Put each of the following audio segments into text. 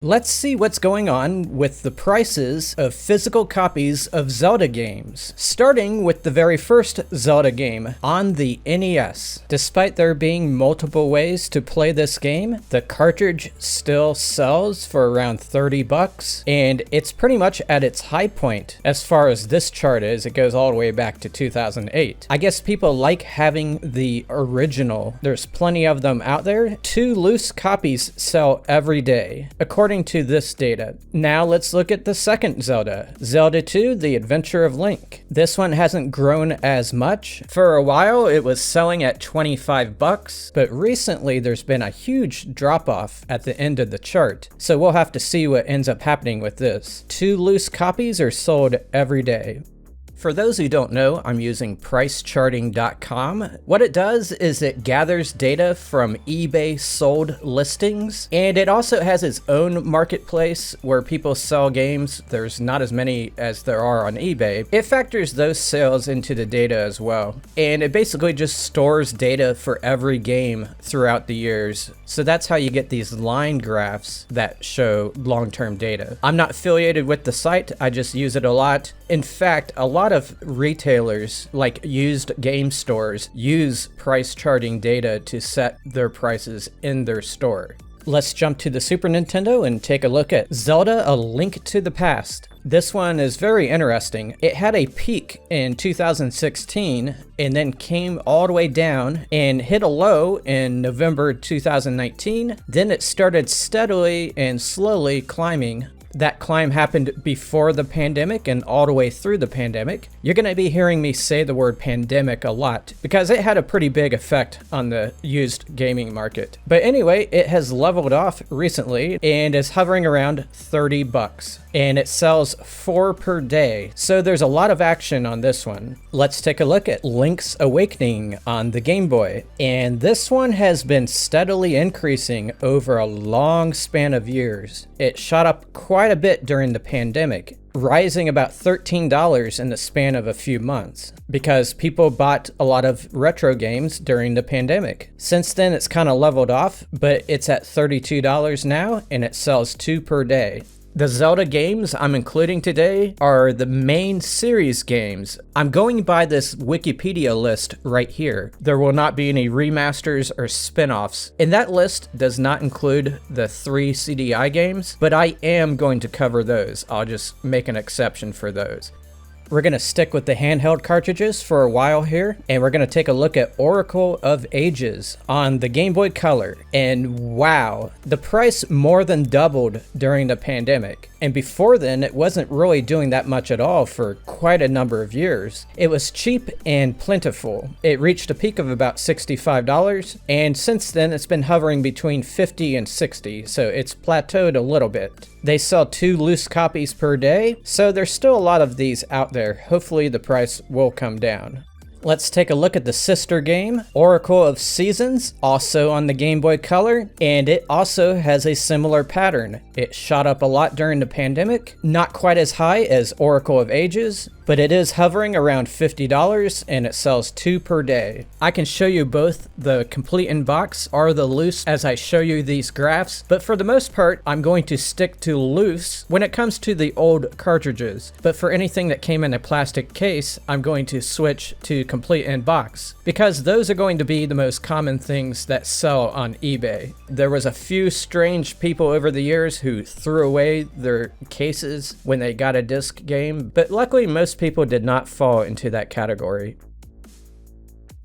Let's see what's going on with the prices of physical copies of Zelda games, starting with the very first Zelda game on the NES. Despite there being multiple ways to play this game, the cartridge still sells for around 30 bucks, and it's pretty much at its high point as far as this chart is. It goes all the way back to 2008. I guess people like having the original. There's plenty of them out there. 2 loose copies sell every day, according to this data. Now let's look at the second Zelda, Zelda 2, The Adventure of Link. This one hasn't grown as much. For a while it was selling at 25 bucks, but recently there's been a huge drop-off at the end of the chart, so we'll have to see what ends up happening with this. 2 loose copies are sold every day. For those who don't know, I'm using pricecharting.com. What it does is it gathers data from eBay sold listings, and it also has its own marketplace where people sell games. There's not as many as there are on eBay. It factors those sales into the data as well, and it basically just stores data for every game throughout the years. So that's how you get these line graphs that show long-term data. I'm not affiliated with the site, I just use it a lot. In fact, a lot of retailers, like used game stores, use price charting data to set their prices in their store. Let's jump to the Super Nintendo and take a look at Zelda: A Link to the Past. This one is very interesting. It had a peak in 2016 and then came all the way down and hit a low in November 2019. Then it started steadily and slowly climbing. That climb happened before the pandemic and all the way through the pandemic. You're going to be hearing me say the word pandemic a lot because it had a pretty big effect on the used gaming market. But anyway, it has leveled off recently and is hovering around 30 bucks. And it sells 4 per day. So there's a lot of action on this one. Let's take a look at Link's Awakening on the Game Boy. And this one has been steadily increasing over a long span of years. It shot up quite a bit during the pandemic, rising about $13 in the span of a few months because people bought a lot of retro games during the pandemic. Since then, it's kind of leveled off, but it's at $32 now and it sells 2 per day. The Zelda games I'm including today are the main series games. I'm going by this Wikipedia list right here. There will not be any remasters or spin-offs. And that list does not include the 3 CDI games, but I am going to cover those. I'll just make an exception for those. We're going to stick with the handheld cartridges for a while here, and we're going to take a look at Oracle of Ages on the Game Boy Color. And wow, the price more than doubled during the pandemic. And before then, it wasn't really doing that much at all for quite a number of years. It was cheap and plentiful. It reached a peak of about $65, and since then it's been hovering between $50 and $60, so it's plateaued a little bit. They sell 2 loose copies per day, so there's still a lot of these out there. Hopefully the price will come down. Let's take a look at the sister game, Oracle of Seasons, also on the Game Boy Color, and it also has a similar pattern. It shot up a lot during the pandemic, not quite as high as Oracle of Ages, but it is hovering around $50 and it sells 2 per day. I can show you both the complete in box or the loose as I show you these graphs, but for the most part, I'm going to stick to loose when it comes to the old cartridges. But for anything that came in a plastic case, I'm going to switch to complete in box because those are going to be the most common things that sell on eBay. There was a few strange people over the years who threw away their cases when they got a disc game, but luckily most people did not fall into that category.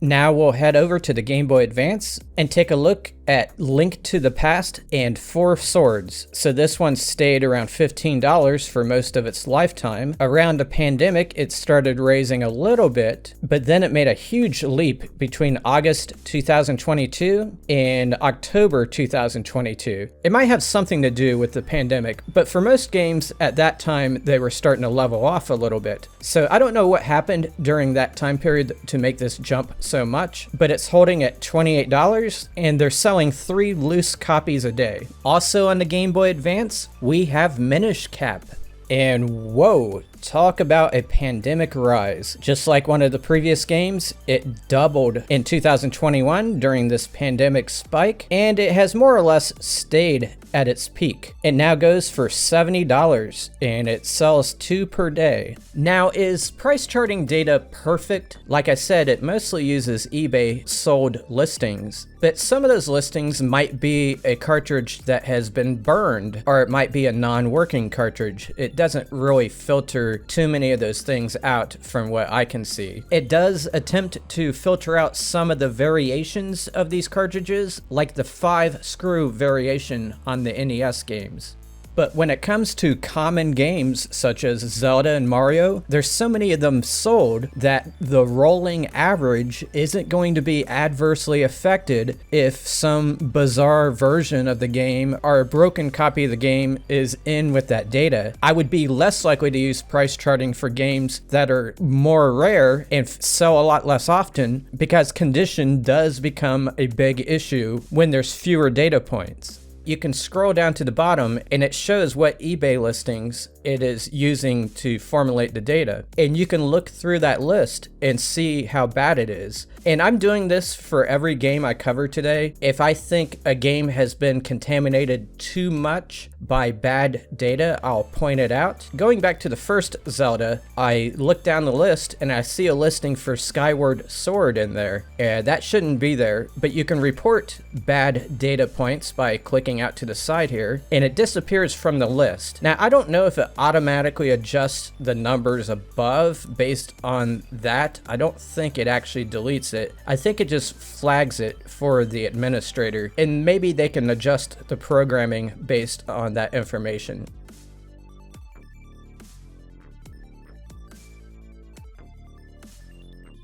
Now we'll head over to the Game Boy Advance and take a look at Link to the Past and 4 Swords. So this one stayed around $15 for most of its lifetime. Around the pandemic, it started raising a little bit, but then it made a huge leap between August 2022 and October 2022. It might have something to do with the pandemic, but for most games at that time, they were starting to level off a little bit. So I don't know what happened during that time period to make this jump so much, but it's holding at $28 and they're selling 3 loose copies a day. Also on the Game Boy Advance, we have Minish Cap. And whoa, Talk about a pandemic rise. Just like one of the previous games, it doubled in 2021 during this pandemic spike, and it has more or less stayed at its peak. It now goes for $70 and it sells 2 per day. Now, is price charting data perfect? Like I said, it mostly uses eBay sold listings, but some of those listings might be a cartridge that has been burned, or it might be a non-working cartridge. It doesn't really filter too many of those things out from what I can see. It does attempt to filter out some of the variations of these cartridges, like the 5-screw variation on the NES games. But when it comes to common games such as Zelda and Mario, there's so many of them sold that the rolling average isn't going to be adversely affected if some bizarre version of the game or a broken copy of the game is in with that data. I would be less likely to use price charting for games that are more rare and sell a lot less often, because condition does become a big issue when there's fewer data points. You can scroll down to the bottom and it shows what eBay listings it is using to formulate the data. And you can look through that list and see how bad it is. And I'm doing this for every game I cover today. If I think a game has been contaminated too much by bad data, I'll point it out. Going back to the first Zelda, I look down the list and I see a listing for Skyward Sword in there. That shouldn't be there, but you can report bad data points by clicking out to the side here, and it disappears from the list. Now, I don't know if it automatically adjusts the numbers above based on that. I don't think it actually deletes it. I think it just flags it for the administrator, and maybe they can adjust the programming based on that information.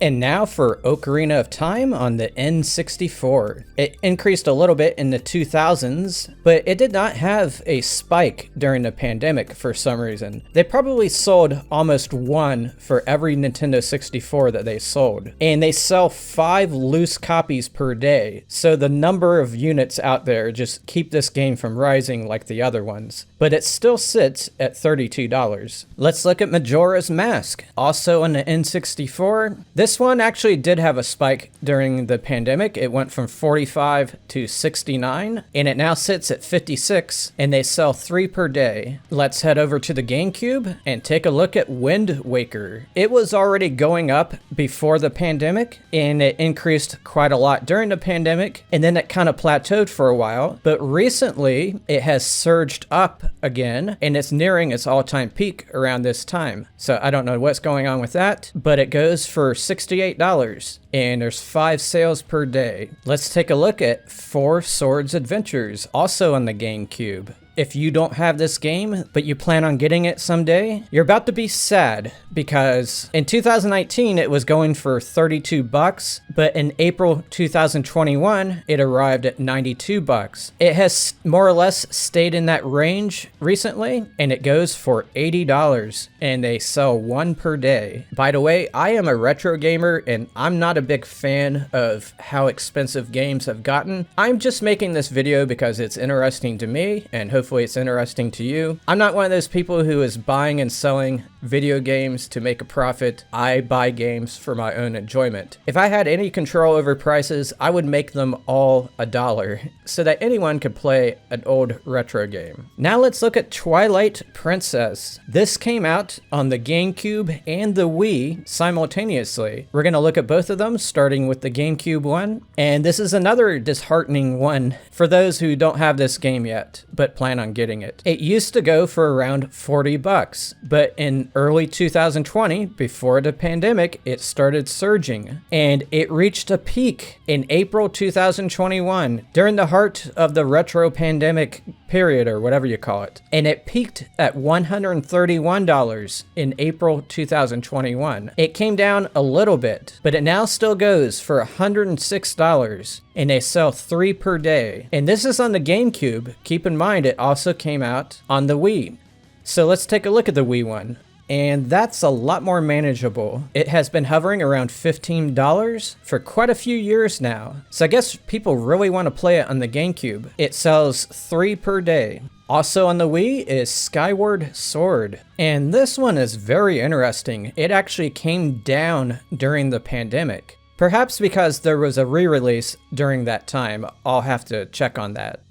And now for Ocarina of Time on the N64. It increased a little bit in the 2000s, but it did not have a spike during the pandemic for some reason. They probably sold almost one for every Nintendo 64 that they sold. And they sell 5 loose copies per day, so the number of units out there just keep this game from rising like the other ones. But it still sits at $32. Let's look at Majora's Mask, also on the N64. This one actually did have a spike during the pandemic. It went from 45 to 69, and it now sits at 56, and they sell 3 per day. Let's head over to the Gamecube and take a look at Wind Waker. It was already going up before the pandemic, and it increased quite a lot during the pandemic, and then it kind of plateaued for a while. But recently, it has surged up again, and it's nearing its all-time peak around this time. So I don't know what's going on with that, but it goes for $68, and there's 5 sales per day. Let's take a look at Four Swords Adventures, also on the GameCube. If you don't have this game, but you plan on getting it someday, you're about to be sad, because in 2019, it was going for $32, but in April 2021, it arrived at $92. It has more or less stayed in that range recently, and it goes for $80, and they sell 1 per day. By the way, I am a retro gamer, and I'm not a big fan of how expensive games have gotten. I'm just making this video because it's interesting to me, and hopefully it's interesting to you. I'm not one of those people who is buying and selling video games to make a profit. I buy games for my own enjoyment. If I had any control over prices, I would make them all $1 so that anyone could play an old retro game. Now let's look at Twilight Princess. This came out on the GameCube and the Wii simultaneously. We're going to look at both of them, starting with the GameCube one. And this is another disheartening one for those who don't have this game yet, but plan on getting it. It used to go for around $40, but in early 2020, before the pandemic, it started surging, and it reached a peak in April 2021 during the heart of the retro pandemic period, or whatever you call it. And it peaked at $131 in April 2021. It came down a little bit, but it now still goes for $106, and they sell 3 per day. And this is on the GameCube. Keep in mind, it also came out on the Wii. So let's take a look at the Wii one. and that's a lot more manageable. It has been hovering around $15 for quite a few years now, so I guess people really want to play it on the Gamecube. It sells 3 per day. Also on the Wii is Skyward Sword, and this one is very interesting. It actually came down during the pandemic. Perhaps because there was a re-release during that time. I'll have to check on that.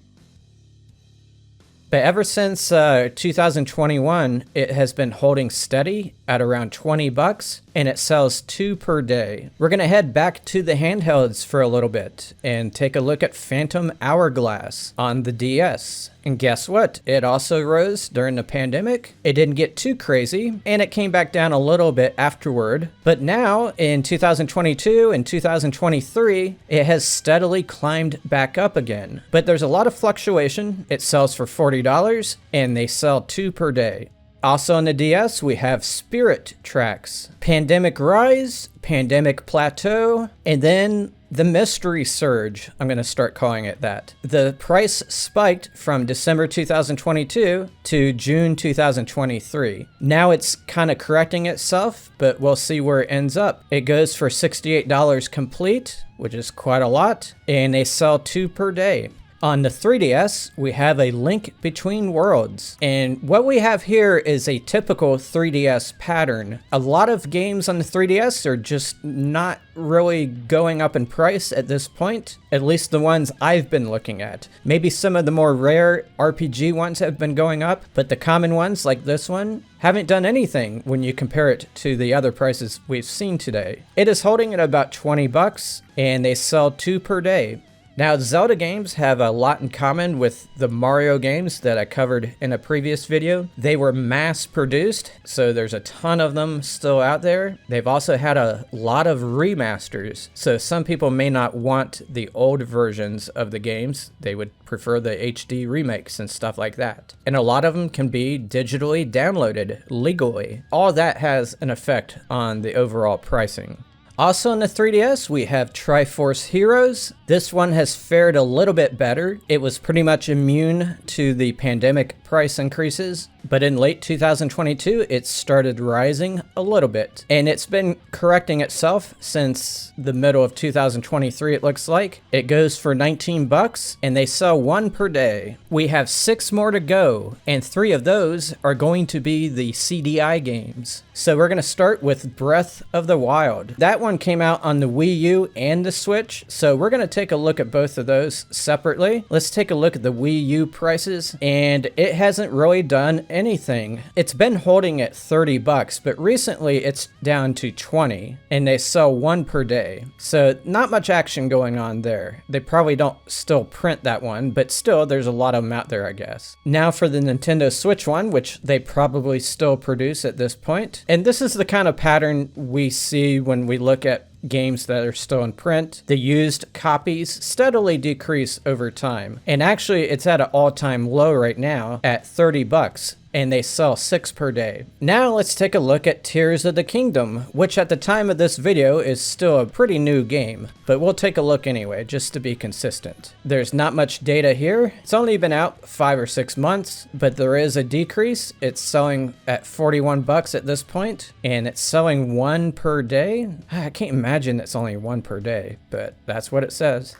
But ever since 2021, it has been holding steady at around 20 bucks, and it sells 2 per day. We're gonna head back to the handhelds for a little bit and take a look at Phantom Hourglass on the DS. And guess what? It also rose during the pandemic. It didn't get too crazy, and it came back down a little bit afterward. But now, in 2022 and 2023, it has steadily climbed back up again. But there's a lot of fluctuation. It sells for $40, and they sell 2 per day. Also on the DS, we have Spirit Tracks, Pandemic Rise, Pandemic Plateau, and then the Mystery Surge. I'm going to start calling it that. The price spiked from December 2022 to June 2023. Now it's kind of correcting itself, but we'll see where it ends up. It goes for $68 complete, which is quite a lot, and they sell 2 per day. On the 3DS, we have a Link Between Worlds, and what we have here is a typical 3DS pattern. A lot of games on the 3DS are just not really going up in price at this point, at least the ones I've been looking at. Maybe some of the more rare RPG ones have been going up, but the common ones like this one haven't done anything when you compare it to the other prices we've seen today. It is holding at about 20 bucks, and they sell 2 per day. Now, Zelda games have a lot in common with the Mario games that I covered in a previous video. They were mass-produced, so there's a ton of them still out there. They've also had a lot of remasters, so some people may not want the old versions of the games. They would prefer the HD remakes and stuff like that. And a lot of them can be digitally downloaded legally. All that has an effect on the overall pricing. Also on the 3DS, we have Triforce Heroes. This one has fared a little bit better. It was pretty much immune to the pandemic price increases, but in late 2022, it started rising a little bit. And it's been correcting itself since the middle of 2023, it looks like. It goes for 19 bucks, and they sell 1 per day. We have 6 more to go, and 3 of those are going to be the CDI games. So we're gonna start with Breath of the Wild. That one came out on the Wii U and the Switch, so we're gonna take a look at both of those separately. Let's take a look at the Wii U prices, and it hasn't really done anything. It's been holding at 30 bucks, but recently it's down to 20, and they sell 1 per day. So not much action going on there. They probably don't still print that one, but still there's a lot of them out there, I guess. Now for the Nintendo Switch one, which they probably still produce at this point. And this is the kind of pattern we see when we look at games that are still in print. The used copies steadily decrease over time. And actually, it's at an all-time low right now at 30 bucks. And they sell 6 per day. Now let's take a look at Tears of the Kingdom, which at the time of this video is still a pretty new game, but we'll take a look anyway, just to be consistent. There's not much data here. It's only been out 5 or 6 months, but there is a decrease. It's selling at 41 bucks at this point, and it's selling 1 per day. I can't imagine it's only 1 per day, but that's what it says.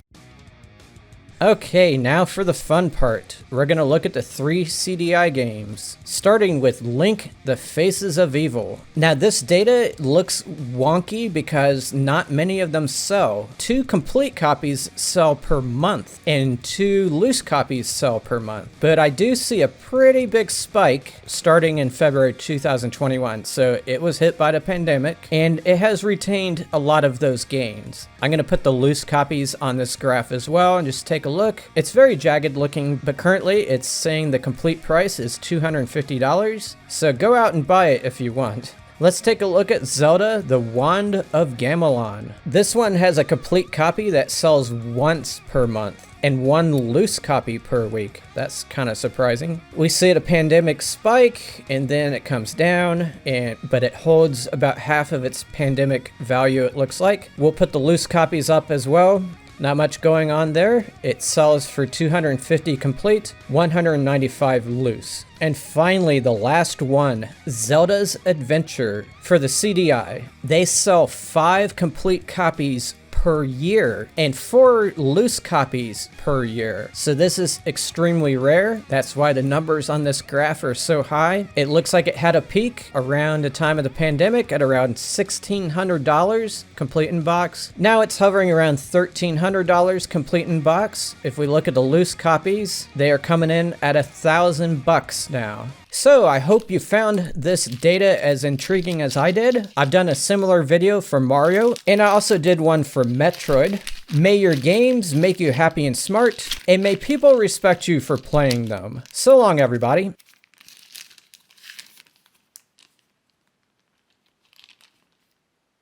Okay, now for the fun part. We're gonna look at the 3 CDI games, starting with Link: The Faces of Evil. Now this data looks wonky because not many of them sell. 2 complete copies sell per month, and 2 loose copies sell per month. But I do see a pretty big spike starting in February 2021, so it was hit by the pandemic, and it has retained a lot of those gains. I'm gonna put the loose copies on this graph as well, and just take a look. It's very jagged looking, but currently it's saying the complete price is $250, so go out and buy it if you want. Let's take a look at Zelda: The Wand of Gamelon. This one has a complete copy that sells once per month and 1 loose copy per week. That's kind of surprising. We see a pandemic spike and then it comes down, but it holds about half of its pandemic value, it looks like. We'll put the loose copies up as well. Not much going on there. It sells for $250 complete, $195 loose. And finally, the last one, Zelda's Adventure for the CDI. They sell 5 complete copies per year and 4 loose copies per year. So this is extremely rare. That's why the numbers on this graph are so high. It looks like it had a peak around the time of the pandemic at around $1,600 complete in box. Now it's hovering around $1,300 complete in box. If we look at the loose copies, they are coming in at $1,000 now. So I hope you found this data as intriguing as I did. I've done a similar video for Mario, and I also did one for Metroid. May your games make you happy and smart, and may people respect you for playing them. So long, everybody.